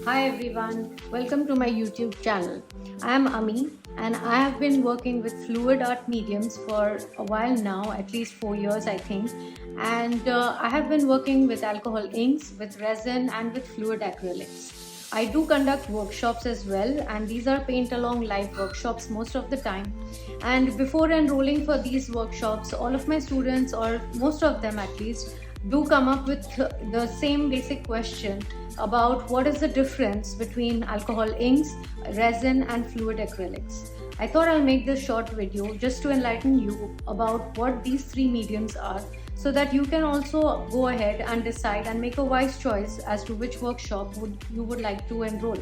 Hi everyone, welcome to my YouTube channel. I am Ami and I have been working with fluid art mediums for a while now, at least 4 years I think. And I have been working with alcohol inks, with resin and with fluid acrylics. I do conduct workshops as well, and these are paint along live workshops most of the time. And before enrolling for these workshops, all of my students, or most of them at least, do come up with the same basic question about what is the difference between alcohol inks, resin and fluid acrylics. I thought I'll make this short video just to enlighten you about what these three mediums are, so that you can also go ahead and decide and make a wise choice as to which workshop you would like to enroll.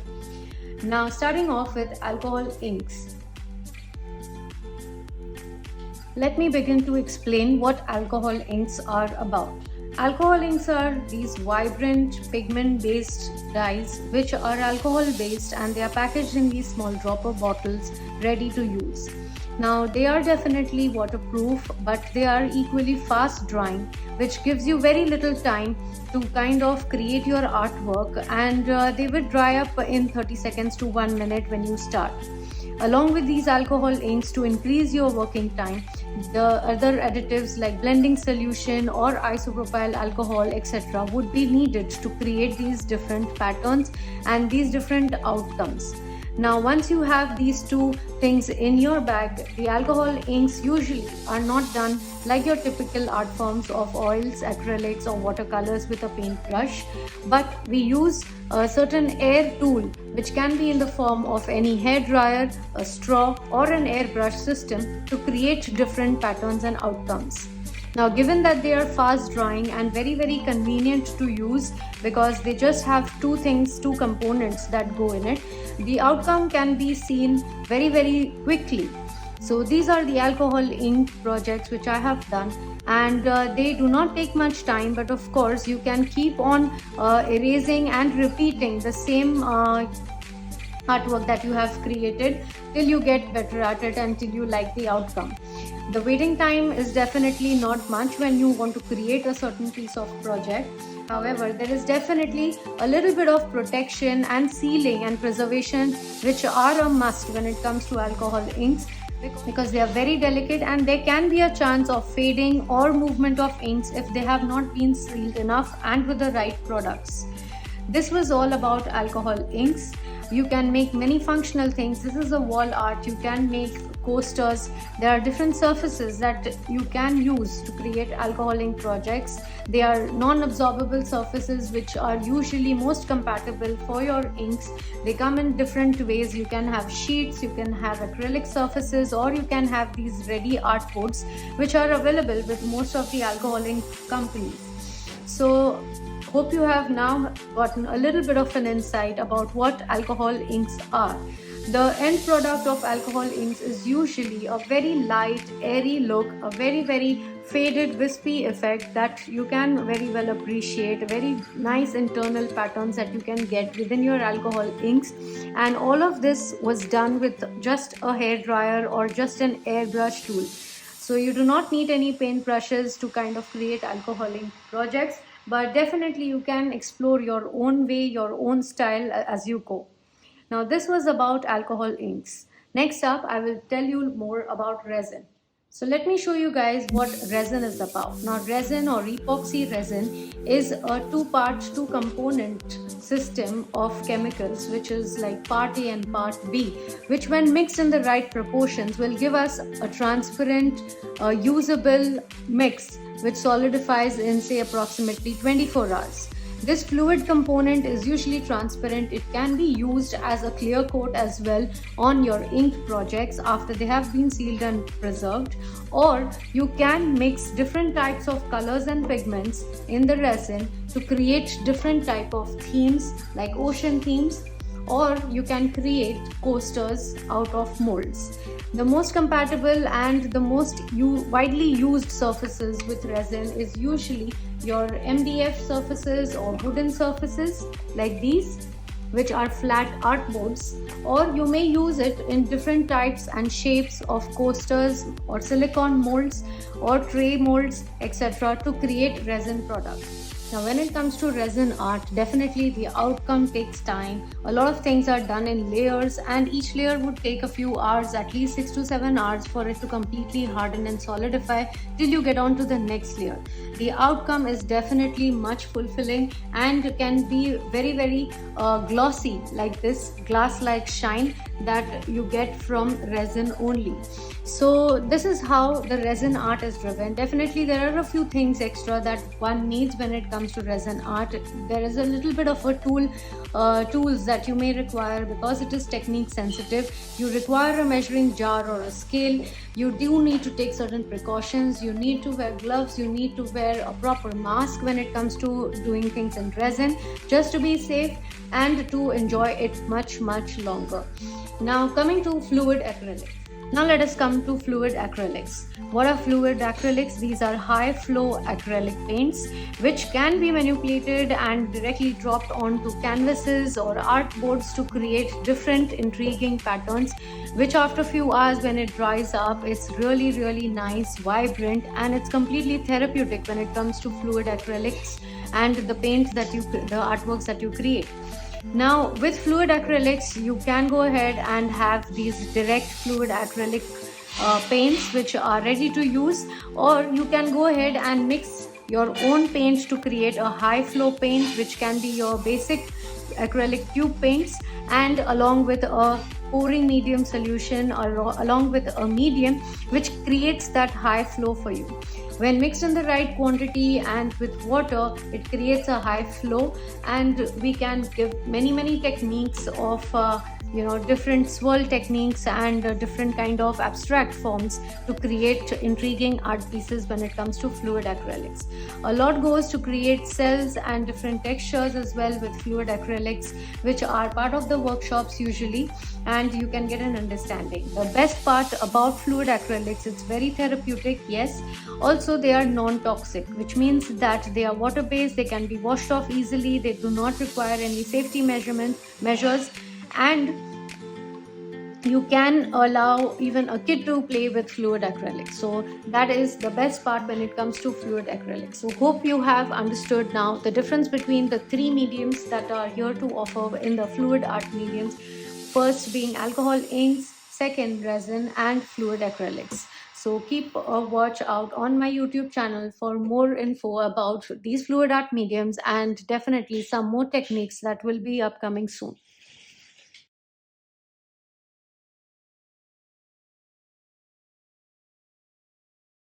Now, starting off with alcohol inks. Let me begin to explain what alcohol inks are about. Alcohol inks are these vibrant pigment-based dyes which are alcohol-based, and they are packaged in these small dropper bottles ready to use. Now, they are definitely waterproof, but they are equally fast drying, which gives you very little time to kind of create your artwork, and they will dry up in 30 seconds to 1 minute when you start. Along with these alcohol inks, to increase your working time, the other additives like blending solution or isopropyl alcohol etc. would be needed to create these different patterns and these different outcomes. Now, once you have these two things in your bag, the alcohol inks usually are not done like your typical art forms of oils, acrylics or watercolors with a paintbrush, but we use a certain air tool which can be in the form of any hair dryer, a straw or an airbrush system to create different patterns and outcomes. Now, given that they are fast drying and very convenient to use because they just have two components that go in it, the outcome can be seen very quickly. So these are the alcohol ink projects which I have done, and they do not take much time, but of course you can keep on erasing and repeating the same artwork that you have created till you get better at it and till you like the outcome. The waiting time is definitely not much when you want to create a certain piece of project. However, there is definitely a little bit of protection and sealing and preservation which are a must when it comes to alcohol inks, because they are very delicate and there can be a chance of fading or movement of inks if they have not been sealed enough and with the right products. This was all about alcohol inks. You can make many functional things. This is a wall art. You can make coasters. There are different surfaces that you can use to create alcohol ink projects. They are non-absorbable surfaces which are usually most compatible for your inks. They come in different ways. You can have sheets, you can have acrylic surfaces, or you can have these ready art boards which are available with most of the alcohol ink companies. So hope you have now gotten a little bit of an insight about what alcohol inks are. The end product of alcohol inks is usually a very light, airy look, a very faded, wispy effect that you can very well appreciate, very nice internal patterns that you can get within your alcohol inks. And all of this was done with just a hair dryer or just an airbrush tool. So you do not need any paint brushes to kind of create alcohol ink projects, but definitely you can explore your own way, your own style as you go. Now, this was about alcohol inks. Next up, I will tell you more about resin. So let me show you guys what resin is about. Now, resin or epoxy resin is a two component system of chemicals, which is like part A and part B, which when mixed in the right proportions will give us a transparent, usable mix which solidifies in say approximately 24 hours. This fluid component is usually transparent. It can be used as a clear coat as well on your ink projects after they have been sealed and preserved, or you can mix different types of colors and pigments in the resin to create different type of themes like ocean themes, or you can create coasters out of molds. The most compatible and the most widely used surfaces with resin is usually your MDF surfaces or wooden surfaces like these, which are flat artboards, or you may use it in different types and shapes of coasters or silicone molds or tray molds, etc. to create resin products. Now, when it comes to resin art, definitely the outcome takes time. A lot of things are done in layers, and each layer would take a few hours, at least 6 to 7 hours, for it to completely harden and solidify till you get on to the next layer. The outcome is definitely much fulfilling and can be very, very glossy, like this glass like shine that you get from resin only. So this is how the resin art is driven. Definitely there are a few things extra that one needs when it comes to resin art. There is a little bit of a tools that you may require because it is technique sensitive. You require a measuring jar or a scale. You do need to take certain precautions. You need to wear gloves. You need to wear a proper mask when it comes to doing things in resin, just to be safe and to enjoy it much longer. Now coming to fluid acrylic. Now let us come to fluid acrylics. What are fluid acrylics? These are high flow acrylic paints which can be manipulated and directly dropped onto canvases or art boards to create different intriguing patterns, which after a few hours when it dries up, it's really nice, vibrant, and it's completely therapeutic when it comes to fluid acrylics and the the artworks that you create. Now with fluid acrylics, you can go ahead and have these direct fluid acrylic paints which are ready to use, or you can go ahead and mix your own paints to create a high flow paint, which can be your basic acrylic tube paints, and along with a pouring medium solution or along with a medium which creates that high flow for you. When mixed in the right quantity and with water, it creates a high flow, and we can give many techniques of different swirl techniques and different kind of abstract forms to create intriguing art pieces when it comes to fluid acrylics. A lot goes to create cells and different textures as well with fluid acrylics, which are part of the workshops usually, and you can get an understanding. The best part about fluid acrylics, it's very therapeutic, yes. Also they are non-toxic, which means that they are water based, they can be washed off easily, they do not require any safety measures, and you can allow even a kid to play with fluid acrylics. So that is the best part when it comes to fluid acrylics. So hope you have understood now the difference between the three mediums that are here to offer in the fluid art mediums. First being alcohol inks, second resin, and fluid acrylics. So keep a watch out on my YouTube channel for more info about these fluid art mediums and definitely some more techniques that will be upcoming soon.